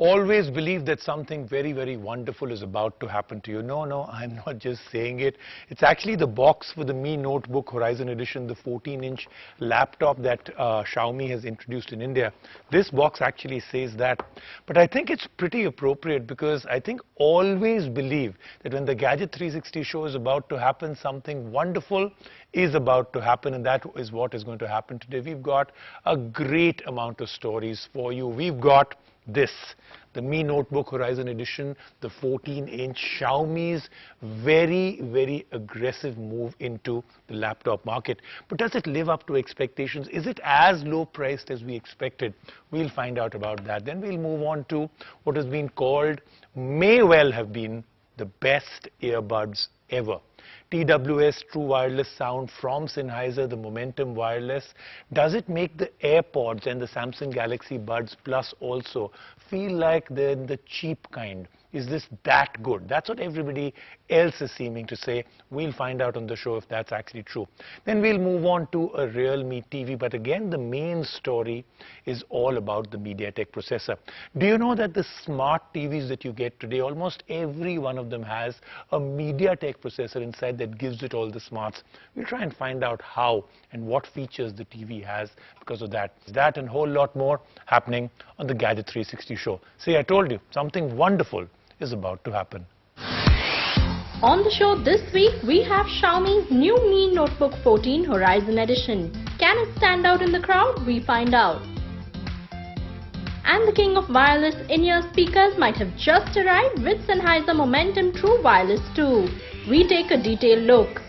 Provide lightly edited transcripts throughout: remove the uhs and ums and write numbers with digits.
always believe that something very, very wonderful is about to happen to you. No, I'm not just saying it. It's actually the box for the Mi Notebook Horizon Edition, the 14-inch laptop that Xiaomi has introduced in India. This box actually says that. But I think it's pretty appropriate because I think always believe that when the Gadget 360 show is about to happen, something wonderful is about to happen, and that is what is going to happen today. We've got a great amount of stories for you. We've got this, the Mi Notebook Horizon Edition, the 14-inch Xiaomi's very, very aggressive move into the laptop market. But does it live up to expectations? Is it as low priced as we expected? We'll find out about that. Then we'll move on to what has been called, may well have been, the best earbuds ever. TWS, True Wireless Sound from Sennheiser, the Momentum Wireless. Does it make the AirPods and the Samsung Galaxy Buds Plus also feel like they're the cheap kind? Is this that good? That's what everybody else is seeming to say. We'll find out on the show if that's actually true. Then we'll move on to a Realme TV. But again, the main story is all about the MediaTek processor. Do you know that the smart TVs that you get today, almost every one of them has a MediaTek processor inside that gives it all the smarts? We'll try and find out how and what features the TV has because of that. That and a whole lot more happening on the Gadget 360 show. See, I told you, something wonderful is about to happen. On the show this week, we have Xiaomi's new Mi Notebook 14 Horizon Edition. Can it stand out in the crowd? We find out. And the king of wireless in-ear speakers might have just arrived with Sennheiser Momentum True Wireless 2. We take a detailed look.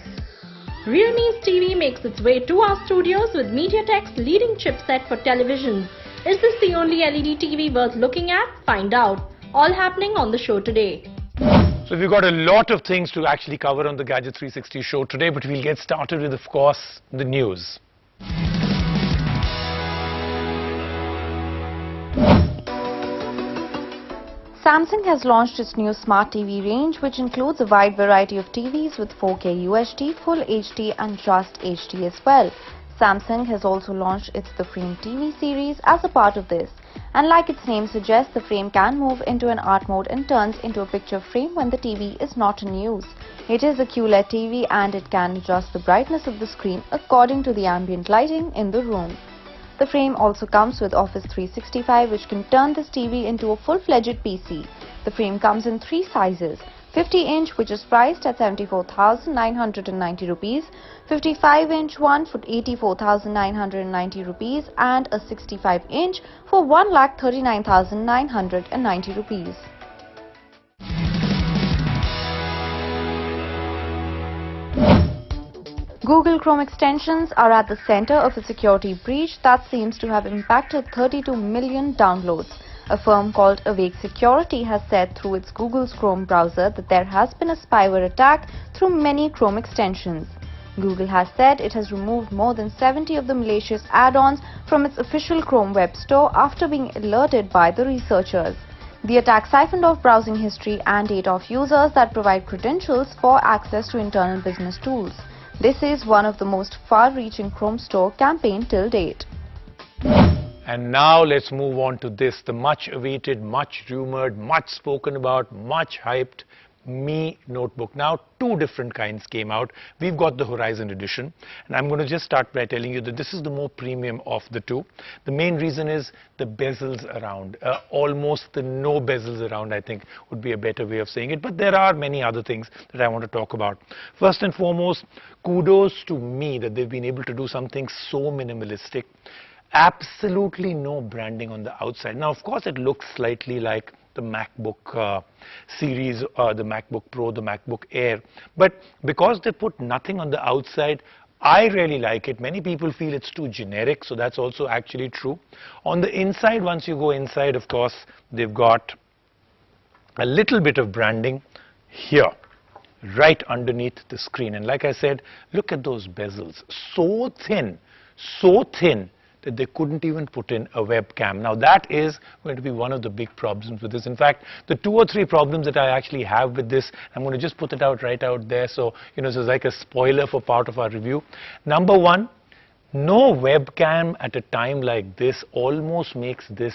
Realme's TV makes its way to our studios with MediaTek's leading chipset for televisions. Is this the only LED TV worth looking at? Find out. All happening on the show today. So we've got a lot of things to actually cover on the Gadget 360 show today, but we'll get started with, of course, the news. Samsung has launched its new Smart TV range, which includes a wide variety of TVs with 4K UHD, Full HD and Just HD as well. Samsung has also launched its The Frame TV series as a part of this. And like its name suggests, the frame can move into an art mode and turns into a picture frame when the TV is not in use. It is a QLED TV and it can adjust the brightness of the screen according to the ambient lighting in the room. The frame also comes with Office 365, which can turn this TV into a full-fledged PC. The frame comes in three sizes: 50-inch, which is priced at 74,990 rupees, 55-inch one for 84,990 rupees, and a 65-inch for 1,39,990 rupees. Google Chrome extensions are at the center of a security breach that seems to have impacted 32 million downloads. A firm called Awake Security has said through its Google's Chrome browser that there has been a spyware attack through many Chrome extensions. Google has said it has removed more than 70 of the malicious add-ons from its official Chrome web store after being alerted by the researchers. The attack siphoned off browsing history and data of users that provide credentials for access to internal business tools. This is one of the most far-reaching Chrome Store campaign till date. And now let's move on to this, the much awaited, much rumored, much spoken about, much hyped Mi Notebook. Now, two different kinds came out. We've got the Horizon Edition, and I'm going to just start by telling you that this is the more premium of the two. The main reason is the bezels around. Almost the no bezels around, I think, would be a better way of saying it. But there are many other things that I want to talk about. First and foremost, kudos to Mi that they've been able to do something so minimalistic. Absolutely no branding on the outside. Now, of course, it looks slightly like the MacBook series, the MacBook Pro, the MacBook Air. But because they put nothing on the outside, I really like it. Many people feel it's too generic, so that's also actually true. On the inside, once you go inside, of course, they've got a little bit of branding here, right underneath the screen. And like I said, look at those bezels. So thin that they couldn't even put in a webcam. Now that is going to be one of the big problems with this. In fact, the 2 or 3 problems that I actually have with this, I'm going to just put it out right out there. So, this is like a spoiler for part of our review. Number one, no webcam at a time like this almost makes this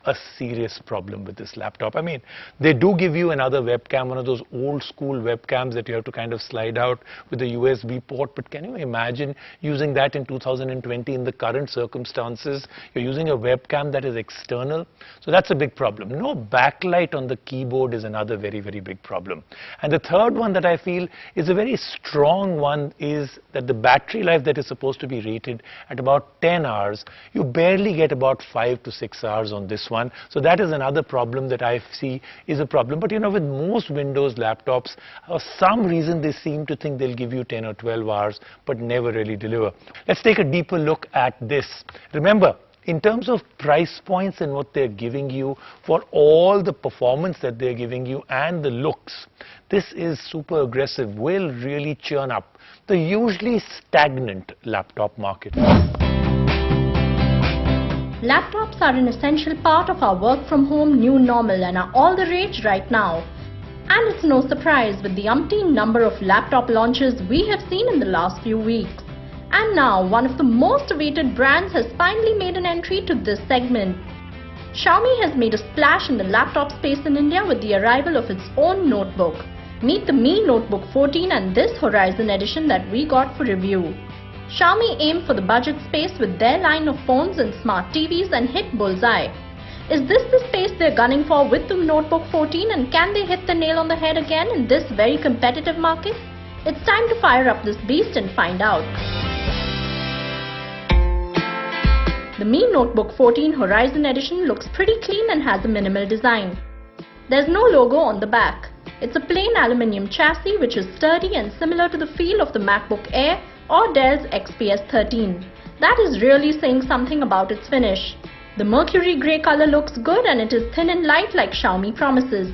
a serious problem with this laptop. I mean, they do give you another webcam, one of those old school webcams that you have to kind of slide out with a USB port. But can you imagine using that in 2020 in the current circumstances? You're using a webcam that is external. So that's a big problem. No backlight on the keyboard is another very, very big problem. And the third one that I feel is a very strong one is that the battery life that is supposed to be rated at about 10 hours, you barely get about 5 to 6 hours on this one. So that is another problem that I see is a problem. But you know, with most Windows laptops, for some reason they seem to think they'll give you 10 or 12 hours, but never really deliver. Let's take a deeper look at this. Remember, in terms of price points and what they're giving you for all the performance that they're giving you and the looks, this is super aggressive, will really churn up the usually stagnant laptop market. Laptops are an essential part of our work from home new normal and are all the rage right now. And it's no surprise with the umpteen number of laptop launches we have seen in the last few weeks. And now one of the most awaited brands has finally made an entry to this segment. Xiaomi has made a splash in the laptop space in India with the arrival of its own notebook. Meet the Mi Notebook 14 and this Horizon edition that we got for review. Xiaomi aimed for the budget space with their line of phones and smart TVs and hit bullseye. Is this the space they're gunning for with the Notebook 14, and can they hit the nail on the head again in this very competitive market? It's time to fire up this beast and find out. The Mi Notebook 14 Horizon edition looks pretty clean and has a minimal design. There's no logo on the back. It's a plain aluminium chassis which is sturdy and similar to the feel of the MacBook Air or Dell's XPS 13. That is really saying something about its finish. The mercury grey color looks good and it is thin and light like Xiaomi promises.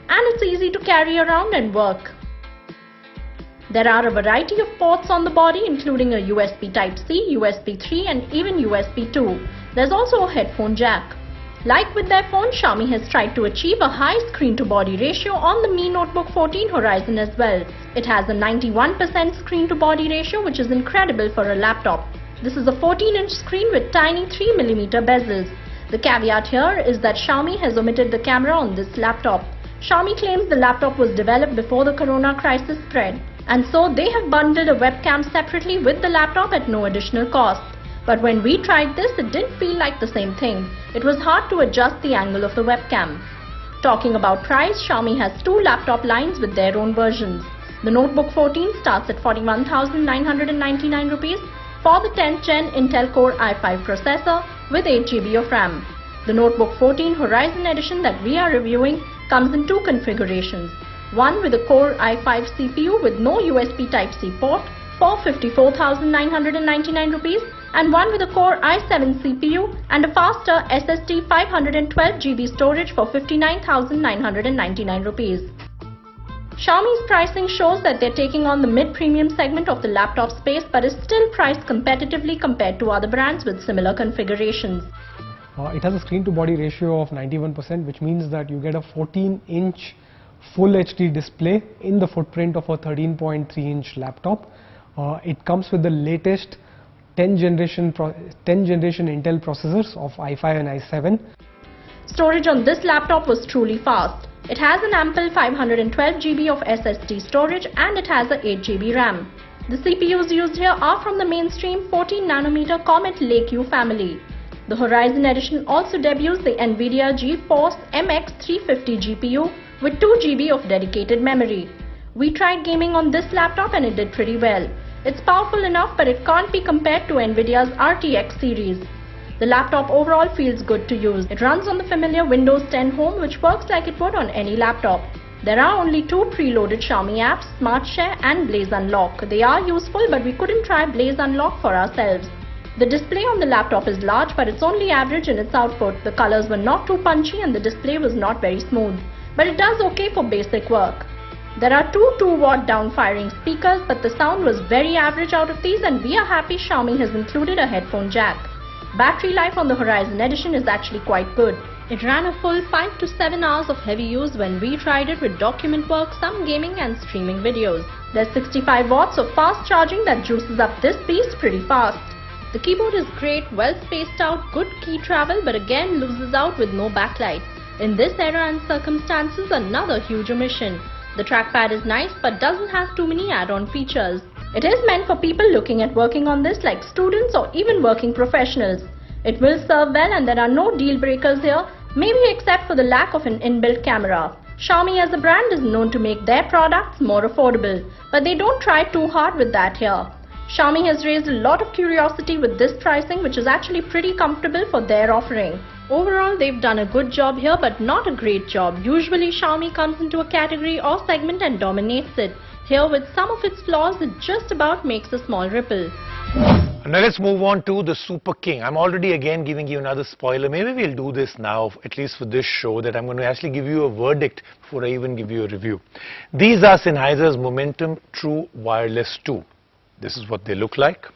And it's easy to carry around and work. There are a variety of ports on the body including a USB Type-C, USB 3 and even USB 2. There's also a headphone jack. Like with their phone, Xiaomi has tried to achieve a high screen-to-body ratio on the Mi Notebook 14 Horizon as well. It has a 91% screen-to-body ratio, which is incredible for a laptop. This is a 14-inch screen with tiny 3mm bezels. The caveat here is that Xiaomi has omitted the camera on this laptop. Xiaomi claims the laptop was developed before the corona crisis spread, and so they have bundled a webcam separately with the laptop at no additional cost. But when we tried this, it didn't feel like the same thing. It was hard to adjust the angle of the webcam. Talking about price, Xiaomi has two laptop lines with their own versions. The Notebook 14 starts at 41,999 rupees for the 10th Gen Intel Core i5 processor with 8GB of RAM. The Notebook 14 Horizon edition that we are reviewing comes in two configurations. One with a Core i5 CPU with no USB Type-C port for 54,999 rupees and one with a Core i7 CPU and a faster SSD 512GB storage for 59,999 rupees. Xiaomi's pricing shows that they're taking on the mid-premium segment of the laptop space but is still priced competitively compared to other brands with similar configurations. It has a screen-to-body ratio of 91%, which means that you get a 14-inch Full HD display in the footprint of a 13.3-inch laptop. It comes with the latest 10th generation Intel processors of i5 and i7. Storage on this laptop was truly fast. It has an ample 512GB of SSD storage and it has a 8GB RAM. The CPUs used here are from the mainstream 14nm Comet Lake-U family. The Horizon edition also debuts the NVIDIA GeForce MX350 GPU with 2GB of dedicated memory. We tried gaming on this laptop and it did pretty well. It's powerful enough but it can't be compared to NVIDIA's RTX series. The laptop overall feels good to use. It runs on the familiar Windows 10 Home which works like it would on any laptop. There are only two preloaded Xiaomi apps, Smart Share and Blaze Unlock. They are useful but we couldn't try Blaze Unlock for ourselves. The display on the laptop is large but it's only average in its output. The colors were not too punchy and the display was not very smooth. But it does okay for basic work. There are two 2-watt down-firing speakers but the sound was very average out of these and we are happy Xiaomi has included a headphone jack. Battery life on the Horizon edition is actually quite good. It ran a full 5 to 7 hours of heavy use when we tried it with document work, some gaming and streaming videos. There's 65 watts of fast charging that juices up this beast pretty fast. The keyboard is great, well spaced out, good key travel, but again loses out with no backlight. In this era and circumstances, another huge omission. The trackpad is nice but doesn't have too many add-on features. It is meant for people looking at working on this like students or even working professionals. It will serve well and there are no deal breakers here, maybe except for the lack of an inbuilt camera. Xiaomi as a brand is known to make their products more affordable, but they don't try too hard with that here. Xiaomi has raised a lot of curiosity with this pricing, which is actually pretty comfortable for their offering. Overall, they've done a good job here but not a great job. Usually Xiaomi comes into a category or segment and dominates it. Here with some of its flaws, it just about makes a small ripple. Now let's move on to the Super King. I'm already again giving you another spoiler. Maybe we'll do this now, at least for this show, that I'm going to actually give you a verdict before I even give you a review. These are Sennheiser's Momentum True Wireless 2. This is what they look like.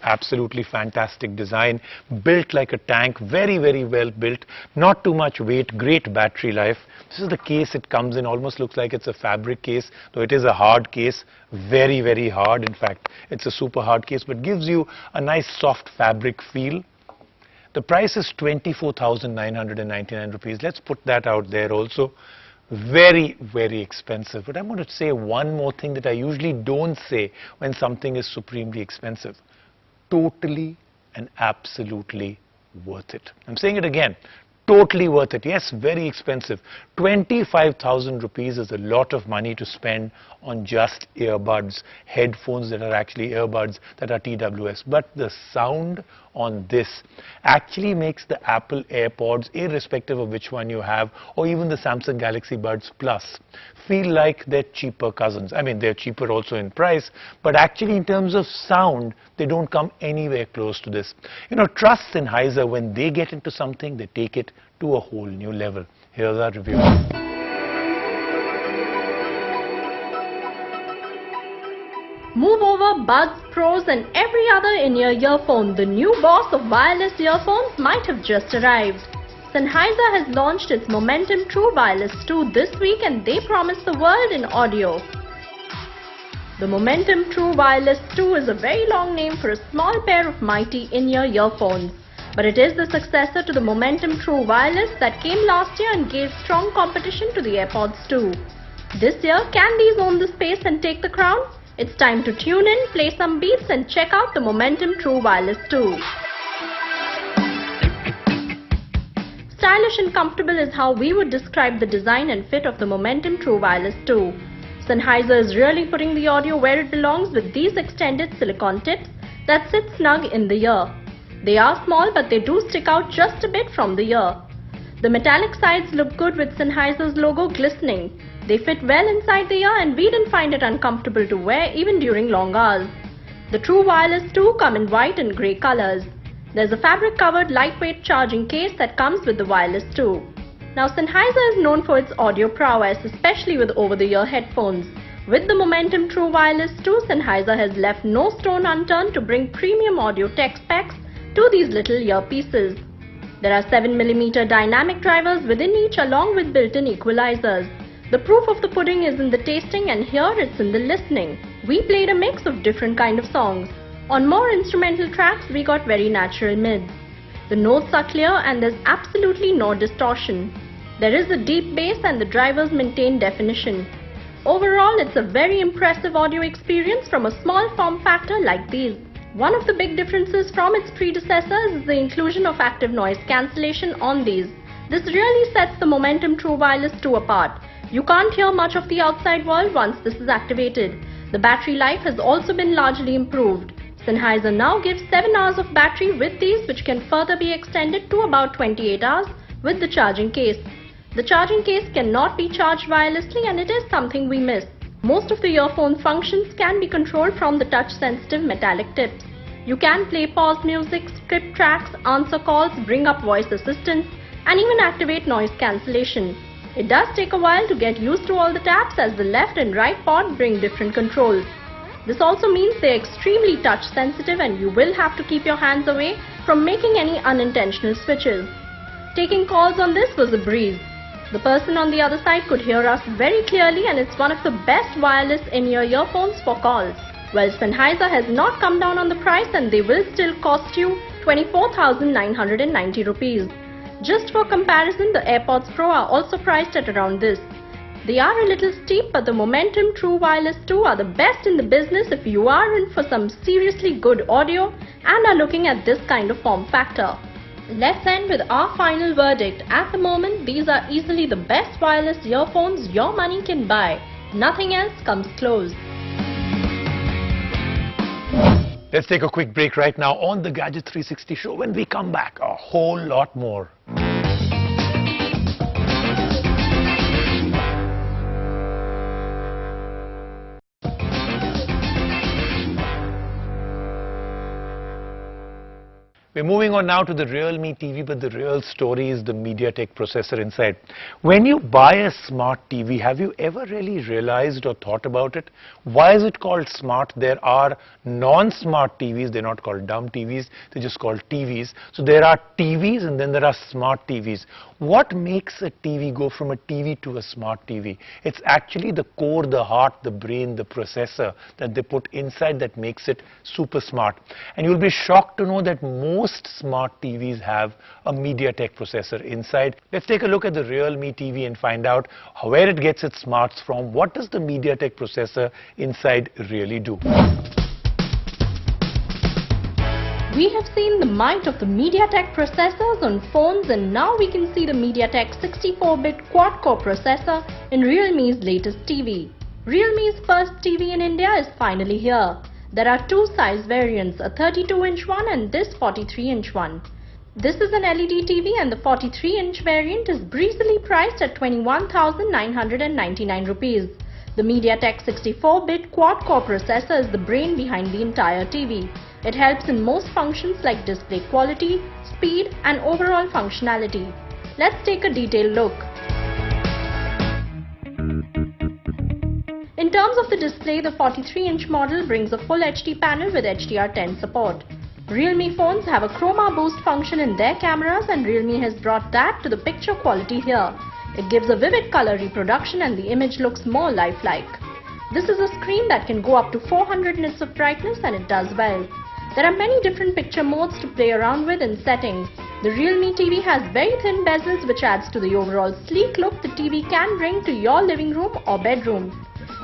Absolutely fantastic design, built like a tank, very, very well built, not too much weight, great battery life. This is the case it comes in, almost looks like it's a fabric case, though it is a hard case, very, very hard. In fact, it's a super hard case, but gives you a nice soft fabric feel. The price is 24,999 rupees. Let's put that out there also. Very, very expensive. But I'm going to say one more thing that I usually don't say when something is supremely expensive. Totally and absolutely worth it. I'm saying it again. Totally worth it. Yes, very expensive. 25,000 rupees is a lot of money to spend on just earbuds, headphones that are actually earbuds that are TWS. But the sound on this actually makes the Apple AirPods, irrespective of which one you have, or even the Samsung Galaxy Buds Plus, feel like they're cheaper cousins. I mean, they're cheaper also in price, but actually in terms of sound, they don't come anywhere close to this. You know, trust Sennheiser, when they get into something, they take it to a whole new level. Here's our review. Move over, Buds, Pros and every other in-ear earphone. The new boss of wireless earphones might have just arrived. Sennheiser has launched its Momentum True Wireless 2 this week and they promise the world in audio. The Momentum True Wireless 2 is a very long name for a small pair of mighty in-ear earphones. But it is the successor to the Momentum True Wireless that came last year and gave strong competition to the AirPods 2. This year, can these own the space and take the crown? It's time to tune in, play some beats and check out the Momentum True Wireless 2. Stylish and comfortable is how we would describe the design and fit of the Momentum True Wireless 2. Sennheiser is really putting the audio where it belongs with these extended silicone tips that sit snug in the ear. They are small but they do stick out just a bit from the ear. The metallic sides look good with Sennheiser's logo glistening. They fit well inside the ear and we didn't find it uncomfortable to wear even during long hours. The True Wireless 2 come in white and grey colors. There's a fabric covered lightweight charging case that comes with the Wireless 2. Now Sennheiser is known for its audio prowess, especially with over-the-ear headphones. With the Momentum True Wireless 2, Sennheiser has left no stone unturned to bring premium audio tech specs to these little earpieces. There are 7mm dynamic drivers within each along with built-in equalizers. The proof of the pudding is in the tasting and here it's in the listening. We played a mix of different kind of songs. On more instrumental tracks we got very natural mids. The notes are clear and there's absolutely no distortion. There is a deep bass and the drivers maintain definition. Overall, it's a very impressive audio experience from a small form factor like these. One of the big differences from its predecessors is the inclusion of active noise cancellation on these. This really sets the Momentum True Wireless 2 apart. You can't hear much of the outside world once this is activated. The battery life has also been largely improved. Sennheiser now gives 7 hours of battery with these, which can further be extended to about 28 hours with the charging case. The charging case cannot be charged wirelessly and it is something we miss. Most of the earphone functions can be controlled from the touch-sensitive metallic tips. You can play pause music, skip tracks, answer calls, bring up voice assistance, and even activate noise cancellation. It does take a while to get used to all the taps as the left and right pod bring different controls. This also means they are extremely touch sensitive and you will have to keep your hands away from making any unintentional switches. Taking calls on this was a breeze. The person on the other side could hear us very clearly and it's one of the best wireless in-ear earphones for calls. Well, Sennheiser has not come down on the price and they will still cost you 24,990 rupees. Just for comparison, the AirPods Pro are also priced at around this. They are a little steep, but the Momentum True Wireless 2 are the best in the business if you are in for some seriously good audio and are looking at this kind of form factor. Let's end with our final verdict. At the moment, these are easily the best wireless earphones your money can buy. Nothing else comes close. Let's take a quick break right now on the Gadget 360 show. When we come back, a whole lot more. We're moving on now to the Realme TV, but the real story is the MediaTek processor inside. When you buy a smart TV, have you ever really realized or thought about it? Why is it called smart? There are non-smart TVs. They're not called dumb TVs. They're just called TVs. So there are TVs and then there are smart TVs. What makes a TV go from a TV to a smart TV? It's actually the core, the heart, the brain, the processor that they put inside that makes it super smart. And you'll be shocked to know that most smart TVs have a MediaTek processor inside. Let's take a look at the Realme TV and find out where it gets its smarts from. What does the MediaTek processor inside really do? We have seen the might of the MediaTek processors on phones, and now we can see the MediaTek 64-bit quad-core processor in Realme's latest TV. Realme's first TV in India is finally here. There are two size variants, a 32-inch one and this 43-inch one. This is an LED TV and the 43-inch variant is breezily priced at 21,999 rupees. The MediaTek 64-bit quad-core processor is the brain behind the entire TV. It helps in most functions like display quality, speed and overall functionality. Let's take a detailed look. In terms of the display, the 43-inch model brings a full HD panel with HDR10 support. Realme phones have a chroma boost function in their cameras and Realme has brought that to the picture quality here. It gives a vivid color reproduction and the image looks more lifelike. This is a screen that can go up to 400 nits of brightness and it does well. There are many different picture modes to play around with in settings. The Realme TV has very thin bezels which adds to the overall sleek look the TV can bring to your living room or bedroom.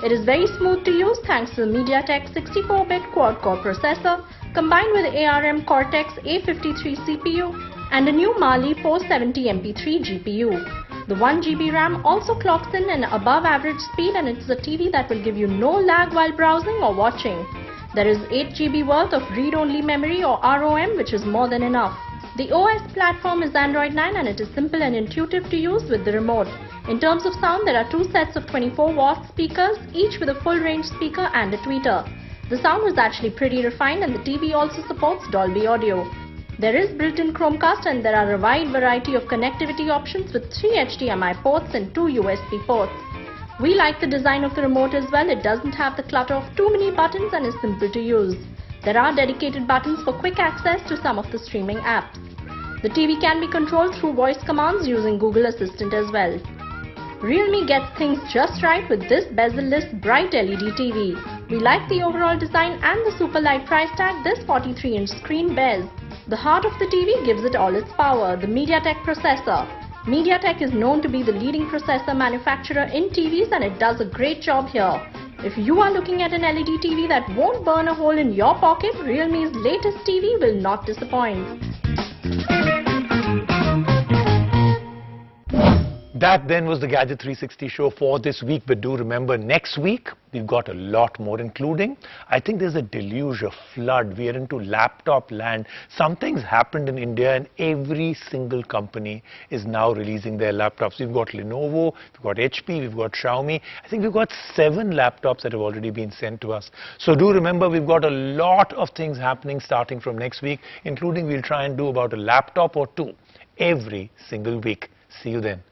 It is very smooth to use thanks to the MediaTek 64-bit quad-core processor combined with ARM Cortex A53 CPU and a new Mali 470MP3 GPU. The 1GB RAM also clocks in an above average speed and it's a TV that will give you no lag while browsing or watching. There is 8GB worth of read-only memory or ROM, which is more than enough. The OS platform is Android 9 and it is simple and intuitive to use with the remote. In terms of sound, there are two sets of 24-watt speakers, each with a full-range speaker and a tweeter. The sound was actually pretty refined and the TV also supports Dolby Audio. There is built-in Chromecast and there are a wide variety of connectivity options with 3 HDMI ports and 2 USB ports. We like the design of the remote as well. It doesn't have the clutter of too many buttons and is simple to use. There are dedicated buttons for quick access to some of the streaming apps. The TV can be controlled through voice commands using Google Assistant as well. Realme gets things just right with this bezel-less bright LED TV. We like the overall design and the super light price tag this 43-inch screen bears. The heart of the TV gives it all its power, the MediaTek processor. MediaTek is known to be the leading processor manufacturer in TVs and it does a great job here. If you are looking at an LED TV that won't burn a hole in your pocket, Realme's latest TV will not disappoint. That then was the Gadget 360 show for this week, but do remember next week we've got a lot more, including I think there's a deluge, a flood. We are into laptop land. Something's happened in India and every single company is now releasing their laptops. We've got Lenovo, we've got HP, we've got Xiaomi. I think we've got 7 laptops that have already been sent to us. So do remember we've got a lot of things happening starting from next week, including we'll try and do about a laptop or 2 every single week. See you then.